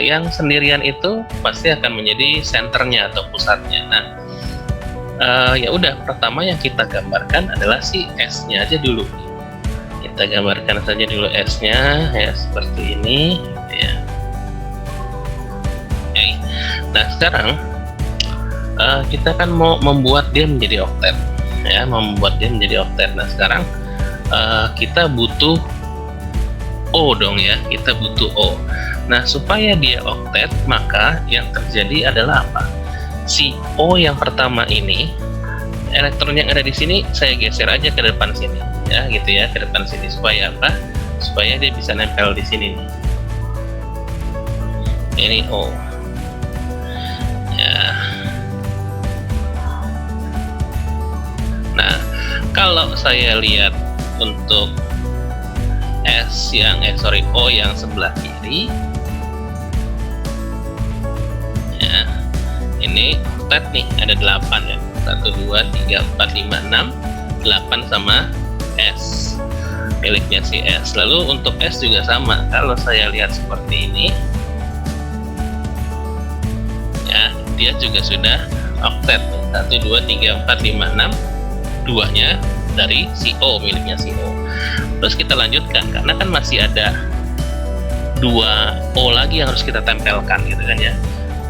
yang sendirian itu pasti akan menjadi senternya atau pusatnya. Nah, ya udah, pertama yang kita gambarkan adalah si S-nya aja dulu. Kita gambarkan saja dulu S-nya ya seperti ini ya. Oke. Nah, sekarang kita kan mau membuat dia menjadi oktet ya, membuat dia menjadi oktet. Nah, sekarang kita butuh O dong ya, kita butuh O. Nah, supaya dia oktet, maka yang terjadi adalah apa? Si O yang pertama ini, elektron yang ada di sini saya geser aja ke depan sini ya, gitu ya, ke depan sini. Supaya apa? Supaya dia bisa nempel di sini nih. Ini O ya. Nah, kalau saya lihat untuk O yang sebelah kiri ya, ini oktet nih, ada 8 ya, 1 2 3 4 5 6 8 sama S miliknya si S. Lalu untuk S juga sama, kalau saya lihat seperti ini ya, dia juga sudah oktet 1 2 3 4 5 6, 2 nya dari si O, miliknya si O. Terus kita lanjutkan, karena kan masih ada 2 O lagi yang harus kita tempelkan gitu kan ya.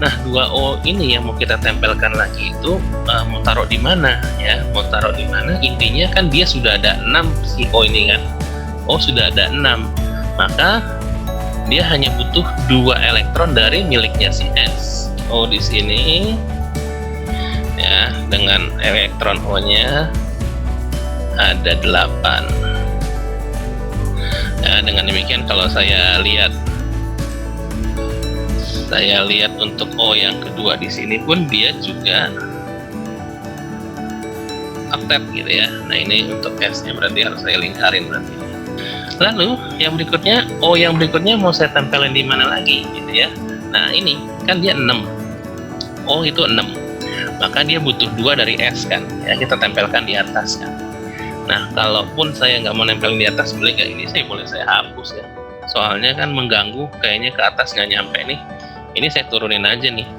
Nah, 2 O ini yang mau kita tempelkan lagi itu mau taruh di mana ya? Mau taruh di mana? Intinya kan dia sudah ada 6 si O ini kan. O sudah ada 6. Maka dia hanya butuh 2 elektron dari miliknya si S. O di sini ya, dengan elektron O-nya ada 8. Ya, dengan demikian kalau saya lihat untuk O yang kedua di sini pun dia juga oktet gitu ya. Nah, ini untuk S-nya berarti harus saya lingkarin berarti. Lalu yang berikutnya, O yang berikutnya mau saya tempelin di mana lagi gitu ya. Nah, ini kan dia 6. O itu 6. Maka dia butuh 2 dari S kan. Ya, kita tempelkan di atas kan. Nah, kalaupun saya nggak mau nempelin di atas, boleh nggak ini boleh saya hapus ya. Soalnya kan mengganggu, kayaknya ke atas nggak nyampe nih. Ini saya turunin aja nih.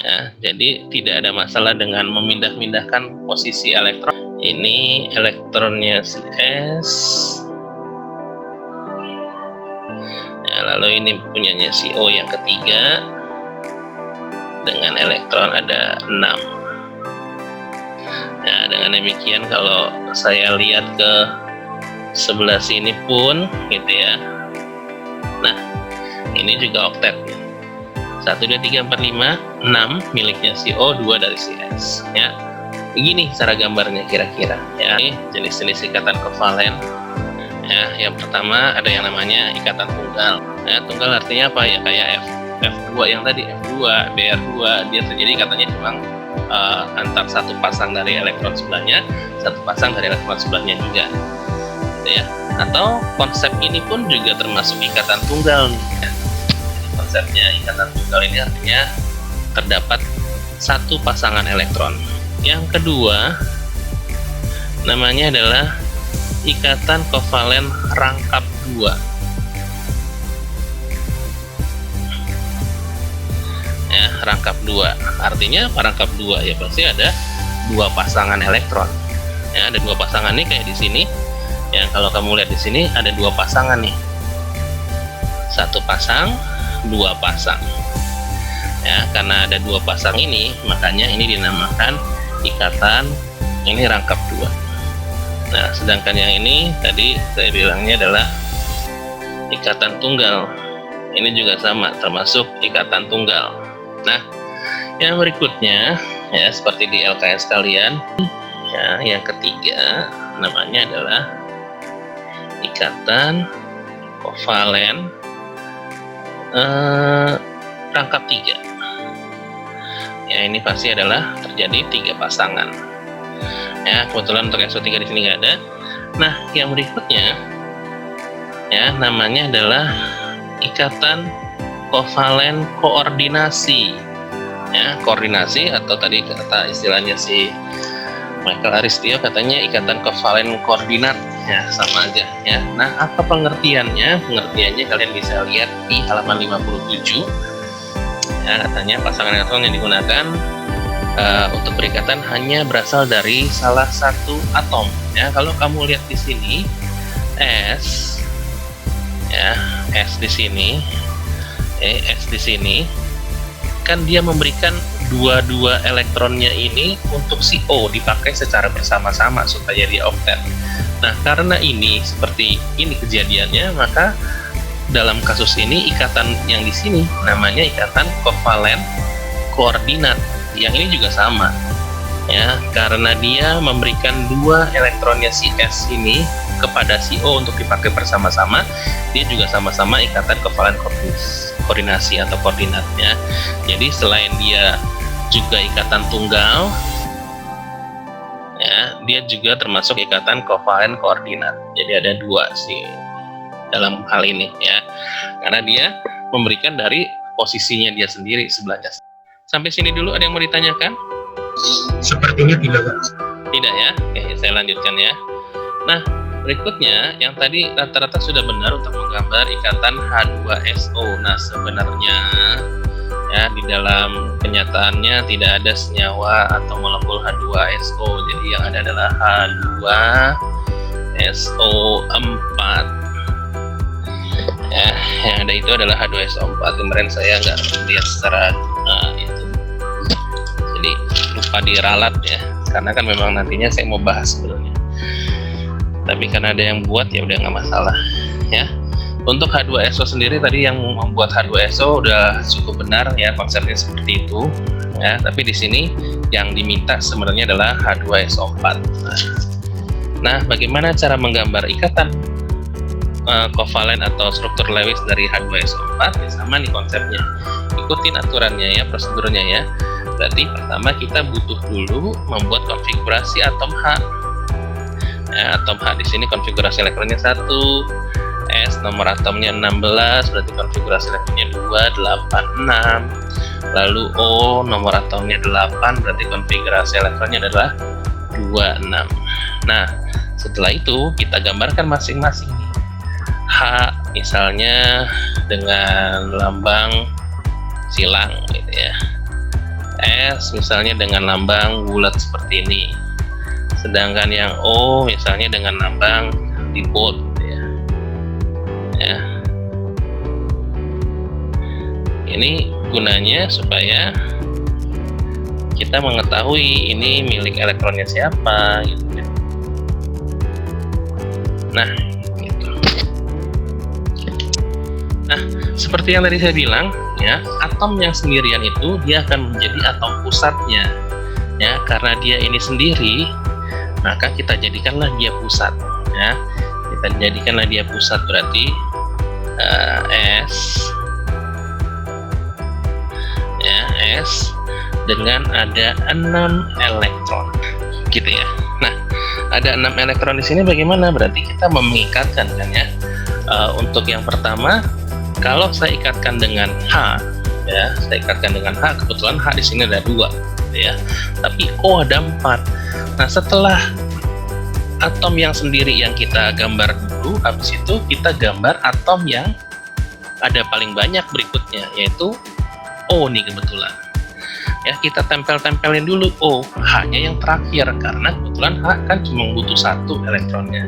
Ya, jadi tidak ada masalah dengan memindah-mindahkan posisi elektron. Ini elektronnya si S. Ya, lalu ini punyanya si O yang ketiga. Dengan elektron ada 6. Nah, dengan demikian kalau saya lihat ke sebelah sini pun gitu ya. Nah, ini juga oktet. 1 2 3 4 5 6 miliknya si O, 2 dari si S ya. Begini cara gambarnya kira-kira ya. Ini jenis-jenis ikatan kovalen. Ya, yang pertama ada yang namanya ikatan tunggal. Ya, tunggal artinya apa ya? Kayak F2 yang tadi, F2, BR2, dia terjadi ikatannya cuma antar satu pasang dari elektron sebelahnya, satu pasang dari elektron sebelahnya juga gitu ya. Atau konsep ini pun juga termasuk ikatan tunggal nih ya. Konsepnya ikatan tunggal ini artinya terdapat satu pasangan elektron. Yang kedua namanya adalah ikatan kovalen rangkap 2 ya, rangkap 2 artinya rangkap 2 ya, pasti ada 2 pasangan elektron ya, ada 2 pasangan nih kayak di sini ya. Kalau kamu lihat di sini ada 2 pasangan nih, 1 pasang 2 pasang ya. Karena ada 2 pasang ini, makanya ini dinamakan ikatan ini rangkap 2. Nah, sedangkan yang ini tadi saya bilangnya adalah ikatan tunggal. Ini juga sama, termasuk ikatan tunggal. Nah, yang berikutnya ya, seperti di LKS kalian ya, yang ketiga namanya adalah ikatan kovalen rangkap 3 ya. Ini pasti adalah terjadi 3 pasangan ya. Kebetulan untuk SO3 di sini nggak ada. Nah, yang berikutnya ya namanya adalah ikatan kovalen koordinasi ya, koordinasi atau tadi kata istilahnya si Michael Aristio katanya ikatan kovalen koordinat Ya, sama aja ya. Nah, apa pengertiannya? Pengertiannya kalian bisa lihat di halaman 57. Ya, katanya pasangan elektron yang digunakan untuk perikatan hanya berasal dari salah satu atom. Ya, kalau kamu lihat di sini S, ya, S di sini, S di sini, kan dia memberikan dua elektronnya ini untuk si O dipakai secara bersama-sama supaya dia oktet. Nah, karena ini seperti ini kejadiannya, maka dalam kasus ini ikatan yang di sini namanya ikatan kovalen koordinat. Yang ini juga sama, ya, karena dia memberikan dua elektronnya si S ini kepada si O untuk dipakai bersama-sama, dia juga sama-sama ikatan kovalen koordinasi atau koordinatnya. Jadi selain dia juga ikatan tunggal, ya, dia juga termasuk ikatan kovalen koordinat. Jadi ada dua sih dalam hal ini, ya, karena dia memberikan dari posisinya dia sendiri sebelahnya. Sampai sini dulu ada yang mau ditanyakan? Sepertinya tidak, Pak. Tidak ya? Oke, saya lanjutkan ya. Nah, berikutnya yang tadi rata-rata sudah benar untuk menggambar ikatan H2SO. Nah, sebenarnya ya di dalam kenyataannya tidak ada senyawa atau molekul H2SO. Jadi yang ada adalah H2SO4. Ya, yang ada itu adalah H2SO4. Kemarin saya nggak lihat secara itu, jadi lupa diralat ya, karena kan memang nantinya saya mau bahas sebenarnya, tapi karena ada yang buat ya udah nggak masalah ya. Untuk H2SO sendiri tadi yang membuat H2SO udah cukup benar ya, konsepnya seperti itu ya, tapi di sini yang diminta sebenarnya adalah H2SO4. Nah, bagaimana cara menggambar ikatan kovalen atau struktur Lewis dari H2SO4? Ya, sama nih konsepnya, ikutin aturannya ya, prosedurnya ya. Berarti pertama kita butuh dulu membuat konfigurasi atom H. Ya, atom H di sini konfigurasi elektronnya 1, S nomor atomnya 16, berarti konfigurasi elektronnya 286. Lalu O nomor atomnya 8, berarti konfigurasi elektronnya adalah 26. Nah, setelah itu kita gambarkan masing-masing nih. H misalnya dengan lambang silang gitu ya. S misalnya dengan lambang bulat seperti ini. Sedangkan yang O misalnya dengan lambang dipol gitu ya. Ya. Ini gunanya supaya kita mengetahui ini milik elektronnya siapa gitu ya. Nah, seperti yang tadi saya bilang ya, atom yang sendirian itu dia akan menjadi atom pusatnya ya, karena dia ini sendiri maka kita jadikanlah dia pusat ya, kita jadikanlah dia pusat. Berarti S ya, S dengan ada 6 elektron gitu ya. Nah, ada 6 elektron di sini bagaimana? Berarti kita mengikatkan kan ya. Untuk yang pertama, kalau saya ikatkan dengan H, ya, saya ikatkan dengan H, kebetulan H di sini ada 2, ya, tapi O ada 4. Nah, setelah atom yang sendiri yang kita gambar dulu, habis itu kita gambar atom yang ada paling banyak berikutnya, yaitu O nih kebetulan. Ya, kita tempel-tempelin dulu O, H-nya yang terakhir, karena kebetulan H kan cuma butuh 1 elektronnya.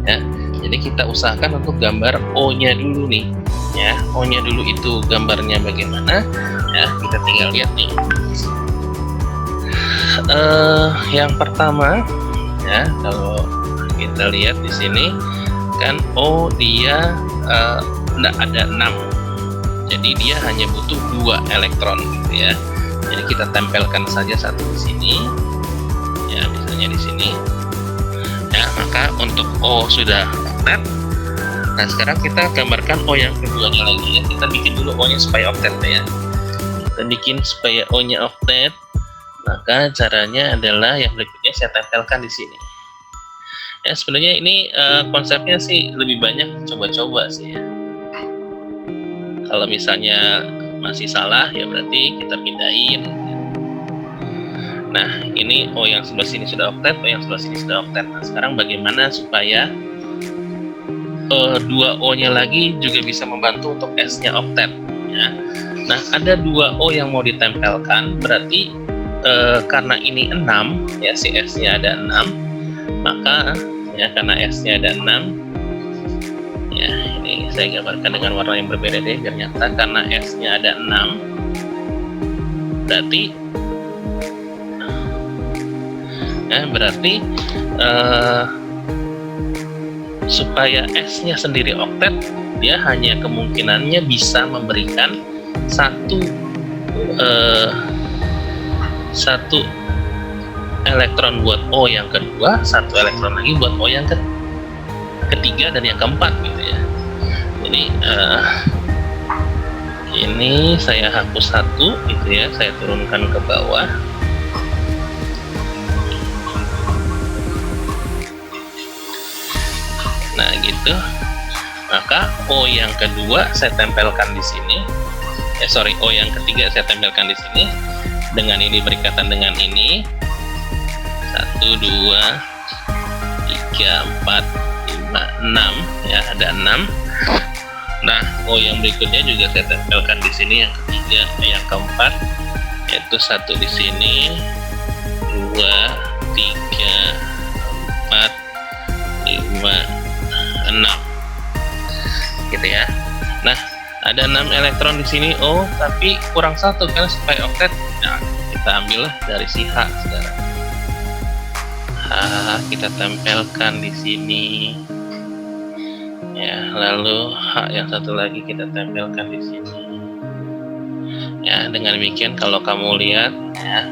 Ya, jadi kita usahakan untuk gambar O-nya dulu nih. Ya, O-nya dulu itu gambarnya bagaimana? Ya, kita tinggal lihat nih. Yang pertama, ya, kalau kita lihat di sini kan O dia enggak ada 6. Jadi dia hanya butuh 2 elektron gitu ya. Jadi kita tempelkan saja satu di sini. Ya, misalnya di sini. Ya, maka untuk O sudah oktet. Nah, sekarang kita gambarkan O yang keduanya lagi ya. Kita bikin dulu O-nya supaya oktet ya. Kita bikin supaya O-nya oktet. Maka caranya adalah yang berikutnya saya tempelkan di sini. Ya, sebenarnya ini konsepnya sih lebih banyak coba-coba sih ya. Kalau misalnya masih salah ya berarti kita pindahin. Nah, ini O yang sebelah sini sudah oktet, O yang sebelah sini sudah oktet. Nah, sekarang bagaimana supaya dua O-nya lagi juga bisa membantu untuk S-nya oktet, ya. Nah, ada dua O yang mau ditempelkan, berarti karena ini 6, ya, si S-nya ada 6, maka ya karena S-nya ada 6, ya, ini saya gambarkan dengan warna yang berbeda deh biar nyata. Karena S-nya ada 6, berarti supaya S-nya sendiri oktet, dia hanya kemungkinannya bisa memberikan satu elektron buat O yang kedua, satu elektron lagi buat O yang ketiga dan yang keempat, gitu ya. Jadi ini saya hapus satu, gitu ya, saya turunkan ke bawah. Nah, gitu. Maka O yang kedua saya tempelkan di sini. O yang ketiga saya tempelkan di sini. Dengan ini berikatan dengan ini. 1, 2, 3, 4, 5, 6. Ya, ada 6. Nah, O yang berikutnya juga saya tempelkan di sini, yang ketiga, yang keempat, yaitu 1 di sini, 2, 3, 4, 5, 6, gitu ya. Nah, ada 6 elektron di sini O, tapi kurang satu kan supaya oktet. Nah, kita ambillah dari si H sekarang. H kita tempelkan di sini. Ya, lalu H yang satu lagi kita tempelkan di sini. Ya, dengan demikian kalau kamu lihat ya,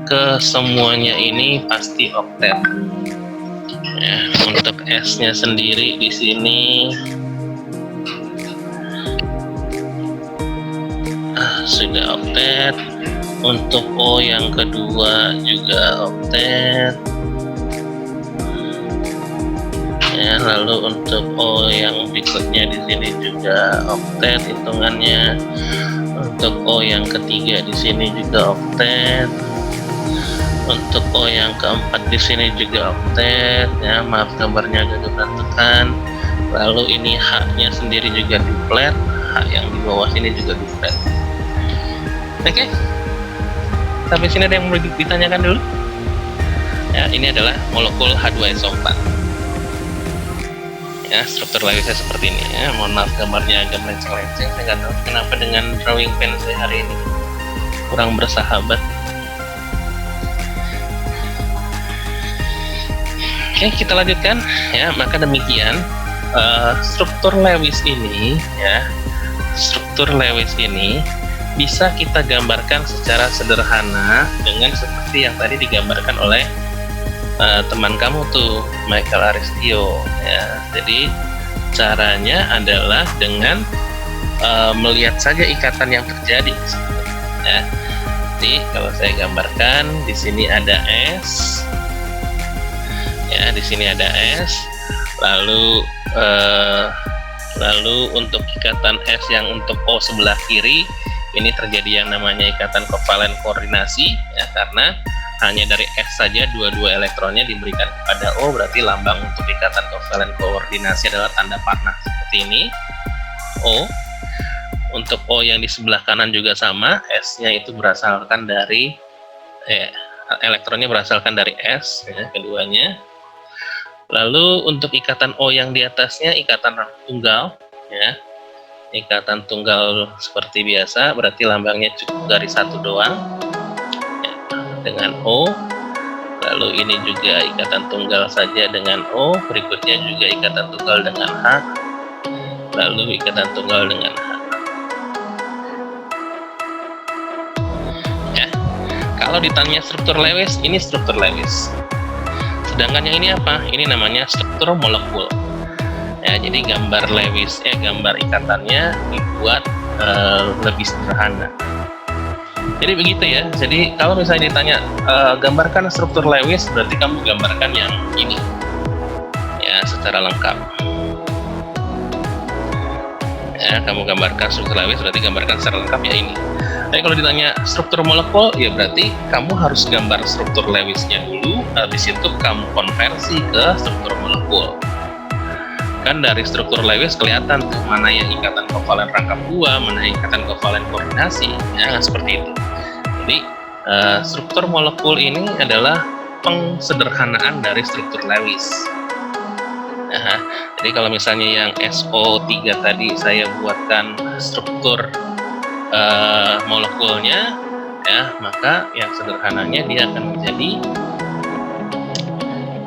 kesemuanya ini pasti oktet. Ya, untuk S-nya sendiri di sini sudah oktet. Untuk O yang kedua juga oktet. Ya, lalu untuk O yang berikutnya di sini juga oktet hitungannya. Untuk O yang ketiga di sini juga oktet. Untuk O yang keempat di sini juga oktet, ya, maaf gambarnya agak berantakan. Lalu ini H-nya sendiri juga duplet, H yang di bawah sini juga duplet. Oke, sampai sini ada yang mau ditanyakan dulu? Ya, ini adalah molekul H2SO4. Ya, struktur Lewisnya seperti ini ya. Mohon maaf gambarnya agak melenceng-lenceng. Saya nggak tahu kenapa dengan drawing pen saya hari ini kurang bersahabat. Oke, kita lanjutkan ya. Maka demikian struktur Lewis ini ya, struktur Lewis ini bisa kita gambarkan secara sederhana dengan seperti yang tadi digambarkan oleh teman kamu tuh, Michael Aristio ya. Jadi caranya adalah dengan melihat saja ikatan yang terjadi ya. Jadi kalau saya gambarkan di sini ada S. Ya, di sini ada S, lalu untuk ikatan S yang untuk O sebelah kiri ini terjadi yang namanya ikatan kovalen koordinasi ya, karena hanya dari S saja dua-dua elektronnya diberikan kepada O, berarti lambang untuk ikatan kovalen koordinasi adalah tanda panah seperti ini O. Untuk O yang di sebelah kanan juga sama, S-nya itu berasalkan dari elektronnya berasalkan dari S ya, keduanya. Lalu untuk ikatan O yang di atasnya ikatan tunggal ya. Ikatan tunggal seperti biasa, berarti lambangnya cukup dari satu doang ya, dengan O. Lalu ini juga ikatan tunggal saja dengan O, berikutnya juga ikatan tunggal dengan H, lalu ikatan tunggal dengan H ya. Kalau ditanya struktur Lewis, ini struktur Lewis. Sedangkan yang ini apa? Ini namanya struktur molekul. Ya, jadi gambar Lewis, gambar ikatannya dibuat lebih sederhana. Jadi begitu ya. Jadi kalau misalnya ditanya gambarkan struktur Lewis, berarti kamu gambarkan yang ini, ya, secara lengkap. Ya, kamu gambarkan struktur Lewis, berarti gambarkan secara lengkap ya ini. Tapi kalau ditanya struktur molekul, ya berarti kamu harus gambar struktur Lewis-nya dulu, habis itu kamu konversi ke struktur molekul. Kan dari struktur Lewis kelihatan tuh mana yang ikatan kovalen rangkap 2, mana yang ikatan kovalen koordinasi, ya seperti itu. Jadi struktur molekul ini adalah pengsederhanaan dari struktur Lewis. Nah, jadi kalau misalnya yang SO3 tadi saya buatkan struktur molekulnya, ya maka yang sederhananya dia akan menjadi,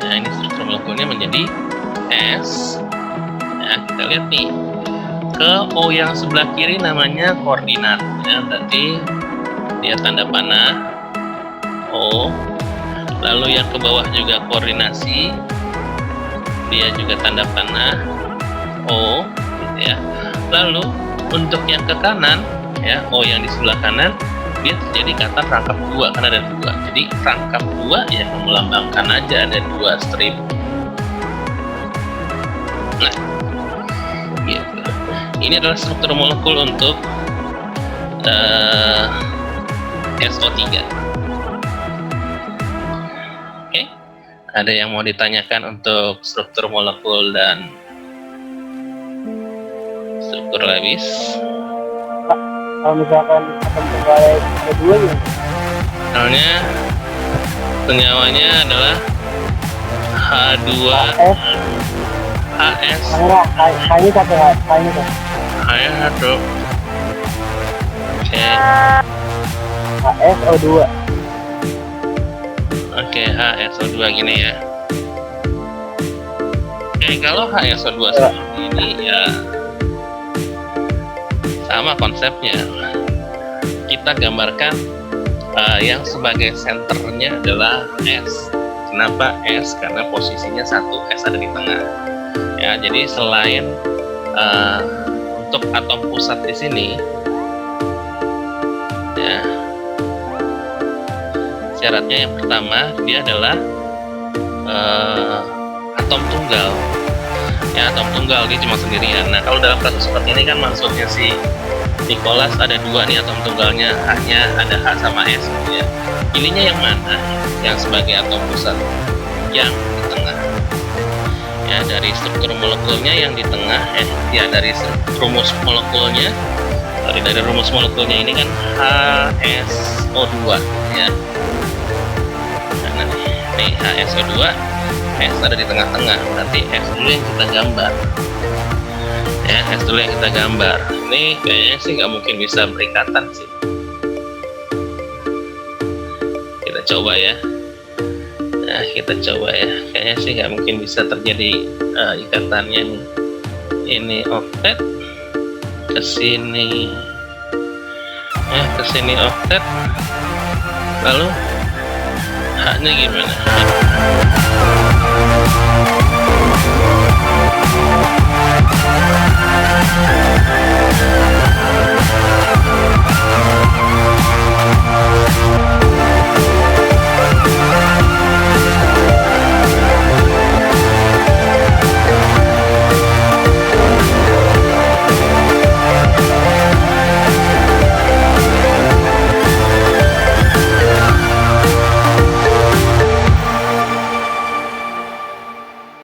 nah ini struktur molekulnya menjadi S. Ya, kita lihat nih ke O yang sebelah kiri namanya koordinat, ya berarti dia tanda panah O. Lalu yang ke bawah juga koordinasi, dia juga tanda panah O, gitu ya. Lalu untuk yang ke kanan, ya O yang di sebelah kanan, dia terjadi kata rangkap 2 karena ada 2. Jadi rangkap 2 yang melambangkan aja ada 2 strip. Nah, gitu. Ini adalah struktur molekul untuk SO3. Oke, ada yang mau ditanyakan untuk struktur molekul dan struktur Lewis? Kalau misalkan atom tunggal ada 2 ya? Misalnya senyawanya adalah H2HS. H-nya satu, H-nya satu. H-nya satu. Oke. HSO2. Oke, HSO2 gini ya. Oke, kalau HSO2 seperti ini ya sama konsepnya. Kita gambarkan yang sebagai senternya adalah S. Kenapa S? Karena posisinya satu, S ada di tengah. Ya, jadi selain untuk atom pusat di sini, ya syaratnya yang pertama dia adalah atom tunggal. Ya, atom tunggal dia cuma sendirian. Nah, kalau dalam kasus seperti ini kan maksudnya si Nicholas ada 2 nih atom tunggalnya, hanya ada H sama S gitu ya. Ininya yang mana? Yang sebagai atom pusat? Yang di tengah. Ya, dari struktur molekulnya yang di tengah, ya dari rumus molekulnya, dari rumus molekulnya ini kan HSO2 ya. Nah, nih HSO2, S ada di tengah-tengah, berarti S dulu yang kita gambar. Ya, S dulu yang kita gambar. Ini kayaknya sih nggak mungkin bisa berikatan sih. Kita coba ya. Nah, kita coba ya. Kayaknya sih nggak mungkin bisa terjadi ikatannya nih. Ini oktet, kesini, kesini oktet, lalu H-nya gimana?